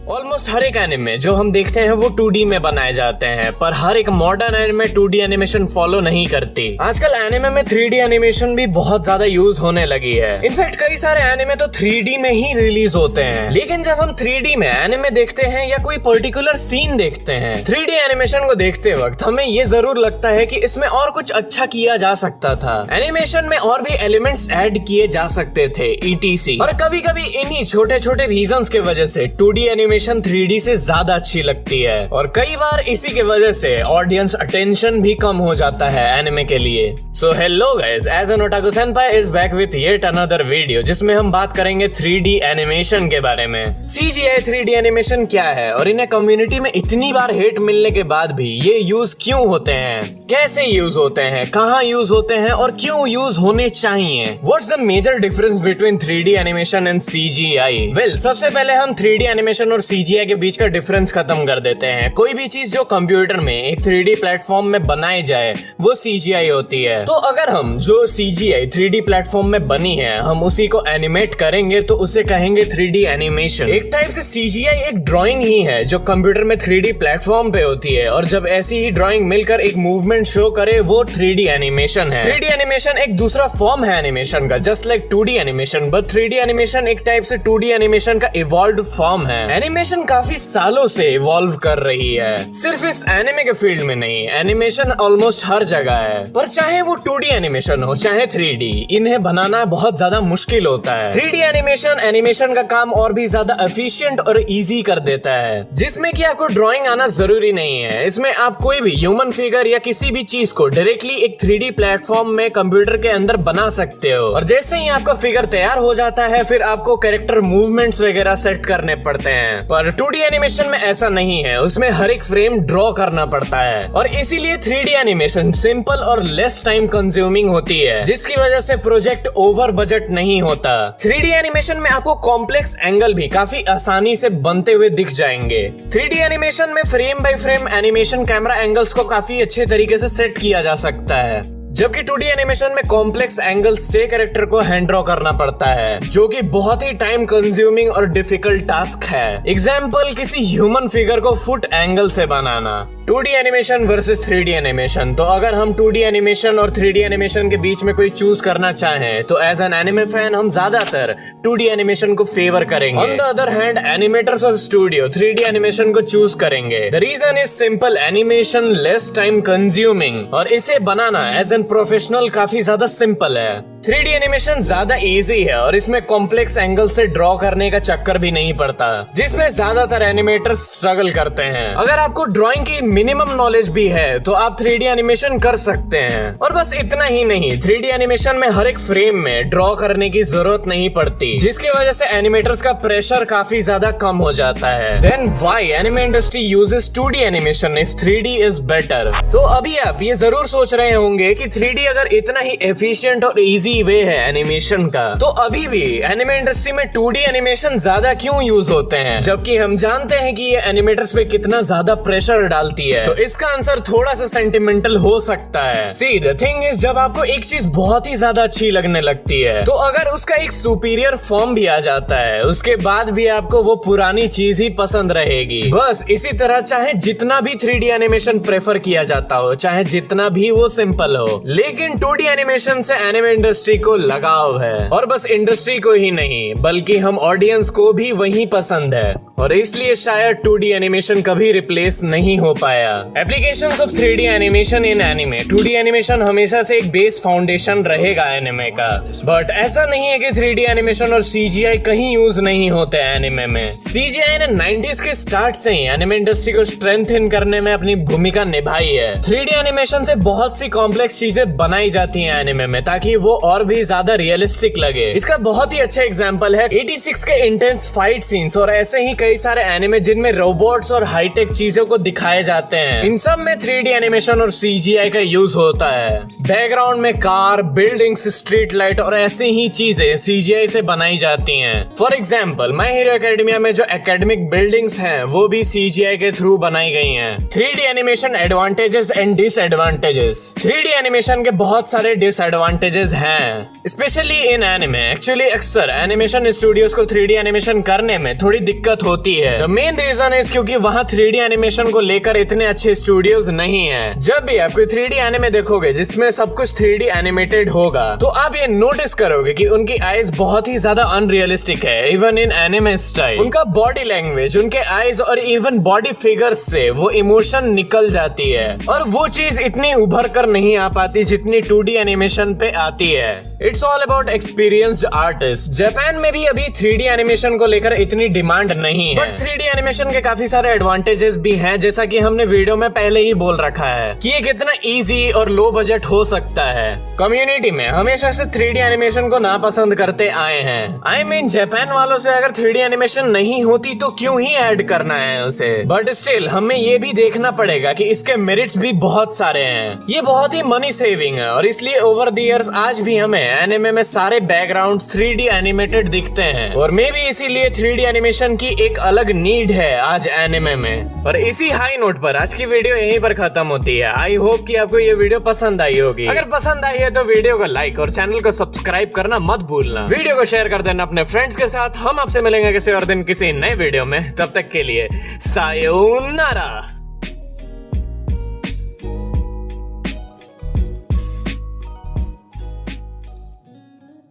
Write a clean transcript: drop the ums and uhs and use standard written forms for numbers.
Almost हर एक anime जो हम देखते हैं वो 2D में बनाए जाते हैं, पर हर एक modern anime 2D animation follow नहीं करती। आजकल एनिमे में 3D एनिमेशन भी बहुत ज्यादा यूज होने लगी है। इनफैक्ट कई सारे एनिमे तो 3D में ही रिलीज होते हैं। लेकिन जब हम 3D में एनिमे देखते हैं या कोई पर्टिकुलर सीन देखते हैं 3D एनिमेशन को देखते वक्त हमें ये जरूर लगता है कि इसमें और कुछ अच्छा किया जा सकता था, एनिमेशन में और भी एलिमेंट्स ऐड किए जा सकते थे ETC। और कभी कभी इन्हीं छोटे छोटे रीजंस के वजह से 2D एनिमेशन 3D से ज्यादा अच्छी लगती है, और कई बार इसी के वजह से ऑडियंस अटेंशन भी कम हो जाता है एनिमे के लिए। So hello guys, as an otaku senpai is back with yet another video जिसमें हम बात करेंगे 3D एनिमेशन के बारे में। CGI 3D एनिमेशन क्या है और इन्हें कम्युनिटी में इतनी बार हेट मिलने के बाद भी ये यूज क्यों होते हैं, कैसे यूज होते हैं, कहाँ यूज होते हैं और क्यों यूज होने चाहिए। What's the major difference between 3D animation and CGI? Well, सबसे पहले हम 3D एनिमेशन और CGI के बीच का डिफरेंस खत्म कर देते हैं। कोई भी चीज जो कंप्यूटर में एक 3D प्लेटफॉर्म में बनाई जाए वो CGI होती है। तो अगर हम जो CGI 3D प्लेटफॉर्म में बनी है हम उसी को एनिमेट करेंगे तो उसे कहेंगे 3D एनिमेशन। एक टाइप से CGI एक ड्राइंग ही है जो कंप्यूटर में 3D प्लेटफॉर्म पे होती है, और जब ऐसी ही ड्राइंग मिलकर एक मूवमेंट शो करे वो 3D एनिमेशन है। 3D एनिमेशन एक दूसरा फॉर्म है एनिमेशन का, just like 2D animation, but 3D animation एक टाइप से 2D एनिमेशन का इवॉल्व्ड फॉर्म है। एनिमेशन काफी सालों से इवॉल्व कर रही है, सिर्फ इस एनिमे के फील्ड में नहीं, एनिमेशन ऑलमोस्ट हर जगह है। पर चाहे वो 2D एनिमेशन हो चाहे 3D, इन्हें बनाना बहुत ज्यादा मुश्किल होता है। 3D एनिमेशन का काम और भी ज्यादा एफिशिएंट और इजी कर देता है, जिसमें कि आपको ड्राइंग आना जरूरी नहीं है। इसमें आप कोई भी ह्यूमन फिगर या किसी भी चीज को डायरेक्टली एक 3D प्लेटफॉर्म में कंप्यूटर के अंदर बना सकते हो, और जैसे ही आपका फिगर तैयार हो जाता है फिर आपको कैरेक्टर मूवमेंट्स वगैरह सेट करने पड़ते हैं। पर 2D एनिमेशन में ऐसा नहीं है, उसमें हर एक फ्रेम ड्रॉ करना पड़ता है, और इसीलिए 3D एनिमेशन सिंपल और लेस टाइम कंज्यूमिंग होती है, जिसकी वजह से प्रोजेक्ट ओवर बजट नहीं होता। 3D एनिमेशन में आपको कॉम्प्लेक्स एंगल भी काफी आसानी से बनते हुए दिख जाएंगे। 3D एनिमेशन में frame by frame animation camera angles को काफी अच्छे तरीके से सेट किया जा सकता है, जबकि 2D एनिमेशन में कॉम्प्लेक्स एंगल्स से कैरेक्टर को हैंड ड्रॉ करना पड़ता है, जो कि बहुत ही टाइम कंज्यूमिंग और डिफिकल्ट टास्क है। एग्जाम्पल, किसी ह्यूमन फिगर को फुट एंगल से बनाना। 2D animation versus 3D animation. तो अगर हम 2D एनिमेशन और 3D एनिमेशन के बीच में कोई चूज करना चाहें तो एज एन एनिमे फैन हम ज्यादातर 2D एनिमेशन को फेवर करेंगे। On the other hand animators और स्टूडियो 3D एनिमेशन को चूज करेंगे। The reason is simple, animation less time consuming, और इसे बनाना एज एन प्रोफेशनल काफी ज्यादा सिंपल है। 3D एनिमेशन ज्यादा इजी है और इसमें कॉम्प्लेक्स एंगल से ड्रॉ करने का चक्कर भी नहीं पड़ता, जिसमें ज्यादातर एनिमेटर्स स्ट्रगल करते हैं। अगर आपको ड्राइंग की मिनिमम नॉलेज भी है तो आप 3D एनिमेशन कर सकते हैं। और बस इतना ही नहीं, 3D एनिमेशन में हर एक फ्रेम में ड्रॉ करने की जरूरत नहीं पड़ती, जिसकी वजह से एनिमेटर्स का प्रेशर काफी ज्यादा कम हो जाता है। Then why anime industry uses 2D animation if 3D is better? तो अभी आप ये जरूर सोच रहे होंगे कि 3D अगर इतना ही एफिशिएंट और इजी वे है एनिमेशन का, तो अभी भी एनिमे इंडस्ट्री में 2D एनिमेशन ज्यादा क्यों यूज होते हैं, जबकि हम जानते हैं कि ये एनिमेटर्स पे कितना ज्यादा प्रेशर डालती है? तो इसका आंसर थोड़ा सा सेंटिमेंटल हो सकता है। सी द थिंग इज, जब आपको एक चीज बहुत ही ज्यादा अच्छी लगने लगती है तो अगर उसका एक सुपीरियर फॉर्म भी आ जाता है उसके बाद भी आपको वो पुरानी चीज ही पसंद रहेगी। बस इसी तरह चाहे जितना भी 3D एनिमेशन प्रेफर किया जाता हो, चाहे जितना भी वो सिंपल हो, लेकिन 2D एनिमेशन से एनिमे इंडस्ट्री को लगाव है, और बस इंडस्ट्री को ही नहीं बल्कि हम ऑडियंस को भी वही पसंद है, और इसलिए शायद 2D एनिमेशन कभी रिप्लेस नहीं हो पाया। Applications of 3D animation in anime. 2D animation हमेशा से एक बेस फाउंडेशन रहेगा एनिमे का, बट ऐसा नहीं है कि 3D एनिमेशन और CGI कहीं यूज नहीं होते एनिमे में। CGI ने 90s के स्टार्ट से ही एनिमे इंडस्ट्री को स्ट्रेंथन करने में अपनी भूमिका निभाई है। 3D एनिमेशन से बहुत सी कॉम्प्लेक्स चीजें बनाई जाती हैं एनिमे में ताकि वो और भी ज्यादा रियलिस्टिक लगे। इसका बहुत ही अच्छा एग्जांपल है 86 के इंटेंस फाइट सीन्स, और ऐसे ही कई सारे एनिमे जिनमें रोबोट्स और हाईटेक चीजों को दिखाए जाते हैं। इन सब में 3D एनिमेशन और CGI का यूज होता है। बैकग्राउंड में कार, बिल्डिंग्स, स्ट्रीट लाइट और ऐसी ही चीजें CGI से बनाई जाती हैं। For example, my hero academia में जो एकेडमिक बिल्डिंग्स हैं वो भी CGI के थ्रू बनाई गई हैं। 3D animation advantages and disadvantages. 3D animation के बहुत सारे डिसएडवांटेजेस हैं हैं, स्पेशली इन एनिमे। एक्चुअली अक्सर एनिमेशन स्टूडियोज को 3D एनिमेशन करने में थोड़ी दिक्कत होती है। द मेन रीजन इज क्योंकि वहाँ 3D एनिमेशन को लेकर इतने अच्छे स्टूडियोज नहीं है। जब भी आप कोई 3D एनिमे देखोगे जिसमें सब कुछ 3D एनिमेटेड होगा, तो आप ये नोटिस करोगे कि उनकी आईज बहुत ही ज्यादा अनरियलिस्टिक है, इवन इन एनिमे स्टाइल। उनका बॉडी लैंग्वेज, उनके आईज और इवन बॉडी फिगर्स से वो इमोशन निकल जाती है, और वो चीज इतनी उभर कर नहीं आ पाती जितनी 2D एनिमेशन पे आती है। It's all about experienced artist. Japan में भी अभी 3D एनिमेशन को लेकर इतनी डिमांड नहीं है, बट 3D एनिमेशन के काफी सारे एडवांटेजेस भी हैं, जैसा कि हमने वीडियो में पहले ही बोल रखा है कि ये कितना इजी और लो बजट हो सकता है। कम्युनिटी में हमेशा से 3D एनिमेशन को नापसंद करते आए हैं। आई मीन जापान वालों से अगर 3D एनिमेशन नहीं होती तो क्यों ही ऐड करना है उसे। बट स्टिल हमें ये भी देखना पड़ेगा कि इसके मेरिट्स भी बहुत सारे हैं। ये बहुत ही मनी सेविंग है, और इसलिए ओवर द इयर्स आज भी हमें एनिमे में सारे बैकग्राउंड्स 3D एनिमेटेड दिखते हैं, और मे भी इसीलिए 3D एनिमेशन की एक अलग नीड है आज एनिमे में। और इसी हाई नोट पर आज की वीडियो यहीं पर खत्म होती है। आई होप कि आपको ये वीडियो पसंद आई होगी। अगर पसंद आई है तो वीडियो को लाइक और चैनल को सब्सक्राइब करना मत भूलना। वीडियो को शेयर कर देना अपने फ्रेंड्स के साथ। हम आपसे मिलेंगे किसी और दिन किसी नए वीडियो में। तब तक के लिए सायोनारा।